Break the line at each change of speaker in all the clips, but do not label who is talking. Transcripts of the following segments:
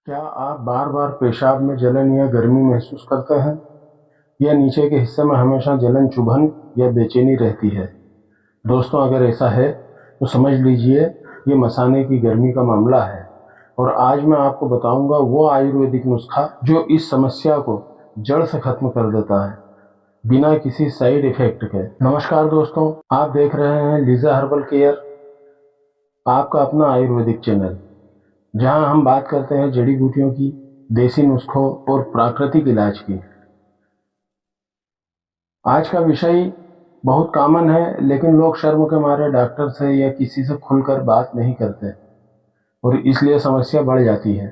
क्या आप बार बार पेशाब में जलन या गर्मी महसूस करते हैं या नीचे के हिस्से में हमेशा जलन, चुभन या बेचैनी रहती है? दोस्तों, अगर ऐसा है तो समझ लीजिए ये मसाने की गर्मी का मामला है। और आज मैं आपको बताऊंगा वो आयुर्वेदिक नुस्खा जो इस समस्या को जड़ से खत्म कर देता है, बिना किसी साइड इफेक्ट के। नमस्कार दोस्तों, आप देख रहे हैं लीजा हर्बल केयर, आपका अपना आयुर्वेदिक चैनल, जहां हम बात करते हैं जड़ी बूटियों की, देसी नुस्खों और प्राकृतिक इलाज की। आज का विषय बहुत कॉमन है, लेकिन लोग शर्म के मारे डॉक्टर से या किसी से खुलकर बात नहीं करते और इसलिए समस्या बढ़ जाती है।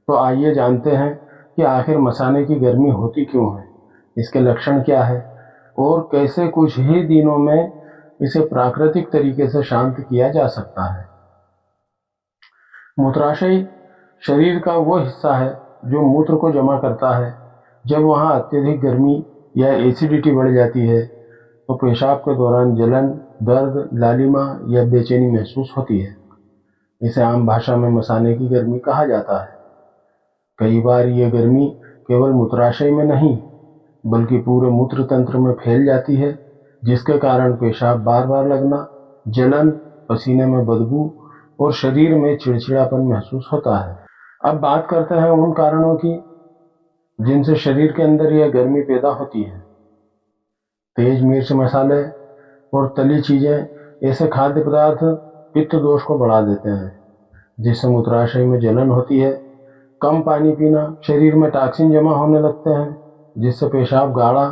तो आइए जानते हैं कि आखिर मसाने की गर्मी होती क्यों है, इसके लक्षण क्या है और कैसे कुछ ही दिनों में इसे प्राकृतिक तरीके से शांत किया जा सकता है। मूत्राशय शरीर का वो हिस्सा है जो मूत्र को जमा करता है। जब वहाँ अत्यधिक गर्मी या एसिडिटी बढ़ जाती है तो पेशाब के दौरान जलन, दर्द, लालिमा या बेचैनी महसूस होती है। इसे आम भाषा में मसाने की गर्मी कहा जाता है। कई बार ये गर्मी केवल मूत्राशय में नहीं बल्कि पूरे मूत्र तंत्र में फैल जाती है, जिसके कारण पेशाब बार बार लगना, जलन, पसीने में बदबू और शरीर में चिड़चिड़ापन महसूस होता है। अब बात करते हैं उन कारणों की जिनसे शरीर के अंदर यह गर्मी पैदा होती है। तेज मिर्च, मसाले और तली चीजें, ऐसे खाद्य पदार्थ पित्त दोष को बढ़ा देते हैं, जिससे मूत्राशय में जलन होती है। कम पानी पीना, शरीर में टॉक्सिन जमा होने लगते हैं, जिससे पेशाब गाढ़ा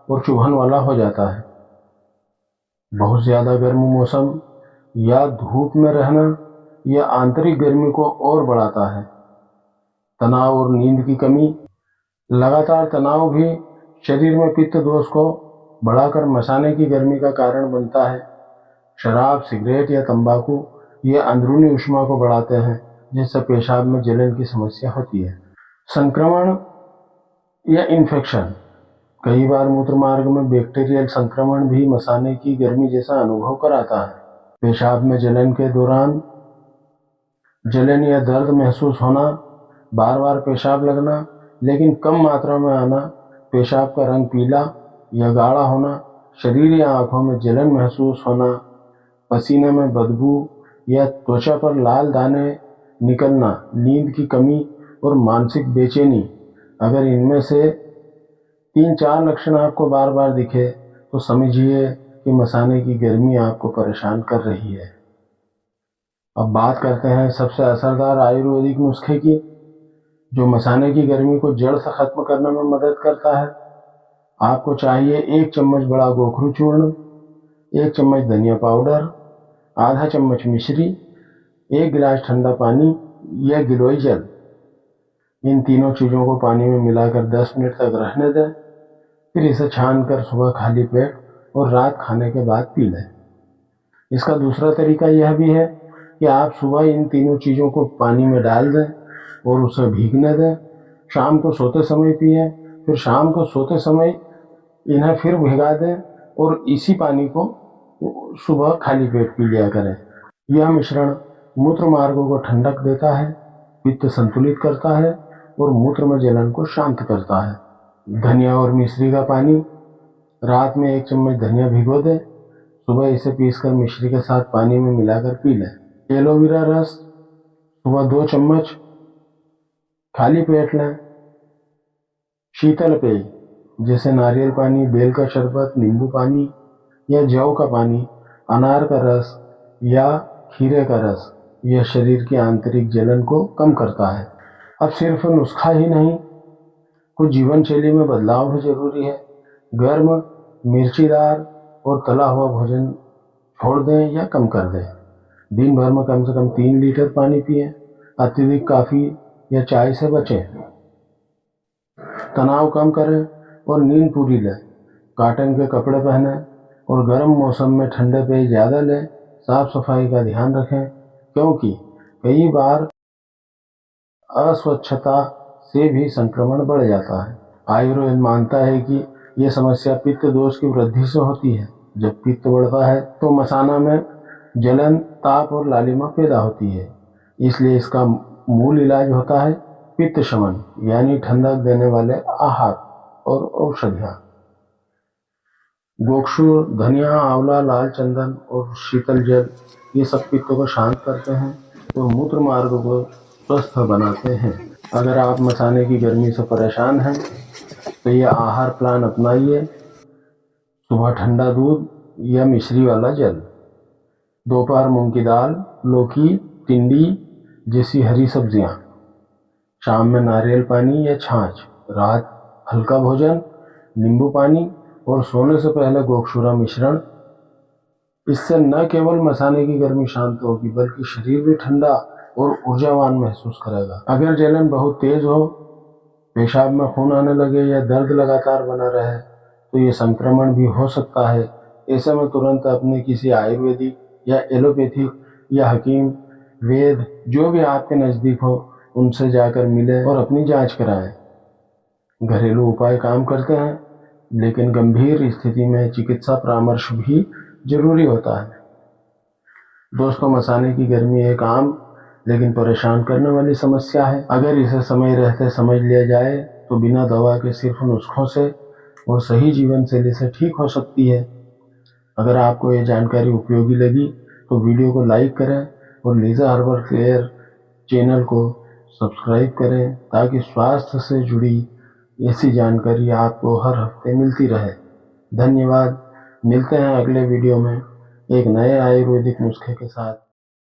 और चुभन वाला हो जाता है। बहुत ज्यादा गर्म मौसम या धूप में रहना यह आंतरिक गर्मी को और बढ़ाता है। तनाव और नींद की कमी, लगातार तनाव भी शरीर में पित्त दोष को बढ़ाकर मसाने की गर्मी का कारण बनता है। शराब, सिगरेट या तंबाकू ये अंदरूनी ऊष्मा को बढ़ाते हैं, जिससे पेशाब में जलन की समस्या होती है। संक्रमण या इन्फेक्शन, कई बार मूत्र मार्ग में बैक्टीरियल संक्रमण भी मसाने की गर्मी जैसा अनुभव कराता है। पेशाब में जलन के दौरान जलन या दर्द महसूस होना, बार बार पेशाब लगना लेकिन कम मात्रा में आना, पेशाब का रंग पीला या गाढ़ा होना, शरीर या आंखों में जलन महसूस होना, पसीने में बदबू या त्वचा पर लाल दाने निकलना, नींद की कमी और मानसिक बेचैनी, अगर इनमें से 3-4 लक्षण आपको बार बार दिखे तो समझिए कि मसाने की गर्मी आपको परेशान कर रही है। अब बात करते हैं सबसे असरदार आयुर्वेदिक नुस्खे की, जो मसाने की गर्मी को जड़ से खत्म करने में मदद करता है। आपको चाहिए 1 चम्मच बड़ा गोखरू चूर्ण, 1 चम्मच धनिया पाउडर, आधा चम्मच मिश्री, 1 गिलास ठंडा पानी या गिलोय जल। इन तीनों चीज़ों को पानी में मिलाकर 10 मिनट तक रहने दें। फिर इसे छानकर सुबह खाली पेट और रात खाने के बाद पी लें। इसका दूसरा तरीका यह भी है कि आप सुबह इन तीनों चीज़ों को पानी में डाल दें और उसे भीगने दें। शाम को सोते समय पिएं, फिर शाम को सोते समय इन्हें फिर भिगा दें और इसी पानी को सुबह खाली पेट पी लिया करें। यह मिश्रण मूत्र मार्गों को ठंडक देता है, पित्त संतुलित करता है और मूत्र में जलन को शांत करता है। धनिया और मिश्री का पानी, रात में 1 चम्मच धनिया भिगो दें, सुबह इसे पीसकर मिश्री के साथ पानी में मिलाकर पी लें। एलोवेरा रस सुबह 2 चम्मच खाली पेट लें। शीतल पेय जैसे नारियल पानी, बेल का शरबत, नींबू पानी या जौ का पानी, अनार का रस या खीरे का रस, यह शरीर की आंतरिक जलन को कम करता है। अब सिर्फ नुस्खा ही नहीं, कुछ जीवन शैली में बदलाव भी जरूरी है। गर्म, मिर्चीदार और तला हुआ भोजन छोड़ दें या कम कर दें। दिन भर में कम से कम 3 लीटर पानी पिएं। अत्यधिक कॉफी या चाय से बचें। तनाव कम करें और नींद पूरी लें। कॉटन के कपड़े पहनें और गर्म मौसम में ठंडे पेय ज़्यादा लें। साफ सफाई का ध्यान रखें, क्योंकि कई बार अस्वच्छता से भी संक्रमण बढ़ जाता है। आयुर्वेद मानता है कि यह समस्या पित्त दोष की वृद्धि से होती है। जब पित्त बढ़ता है तो मसाना में जलन, ताप और लालिमा पैदा होती है। इसलिए इसका मूल इलाज होता है पित्त शमन यानी ठंडक देने वाले आहार और औषधियाँ। गोक्षूर, धनिया, आंवला, लाल चंदन और शीतल जल ये सब पित्त को शांत करते हैं तो मूत्र मार्ग को स्वस्थ बनाते हैं। अगर आप मसाने की गर्मी से परेशान हैं तो ये आहार प्लान अपनाइए। सुबह ठंडा दूध या मिश्री वाला जल, दोपहर मूंग की दाल, लौकी, टिंडी जैसी हरी सब्जियां, शाम में नारियल पानी या छाछ, रात हल्का भोजन, नींबू पानी और सोने से पहले गोक्षूरा मिश्रण। इससे न केवल मसाने की गर्मी शांत होगी बल्कि शरीर भी ठंडा और ऊर्जावान महसूस करेगा। अगर जलन बहुत तेज हो, पेशाब में खून आने लगे या दर्द लगातार बना रहे तो ये संक्रमण भी हो सकता है। ऐसे में तुरंत अपने किसी आयुर्वेदिक या एलोपैथिक या हकीम, वैद्य जो भी आपके नज़दीक हो उनसे जाकर मिलें और अपनी जांच कराएं। घरेलू उपाय काम करते हैं लेकिन गंभीर स्थिति में चिकित्सा परामर्श भी जरूरी होता है। दोस्तों, मसाने की गर्मी एक आम लेकिन परेशान करने वाली समस्या है। अगर इसे समय रहते समझ लिया जाए तो बिना दवा के सिर्फ नुस्खों से और सही जीवन शैली से ठीक हो सकती है। अगर आपको ये जानकारी उपयोगी लगी तो वीडियो को लाइक करें और लीजा हर्बल केयर चैनल को सब्सक्राइब करें ताकि स्वास्थ्य से जुड़ी ऐसी जानकारी आपको हर हफ्ते मिलती रहे। धन्यवाद। मिलते हैं अगले वीडियो में एक नए आयुर्वेदिक नुस्खे के साथ।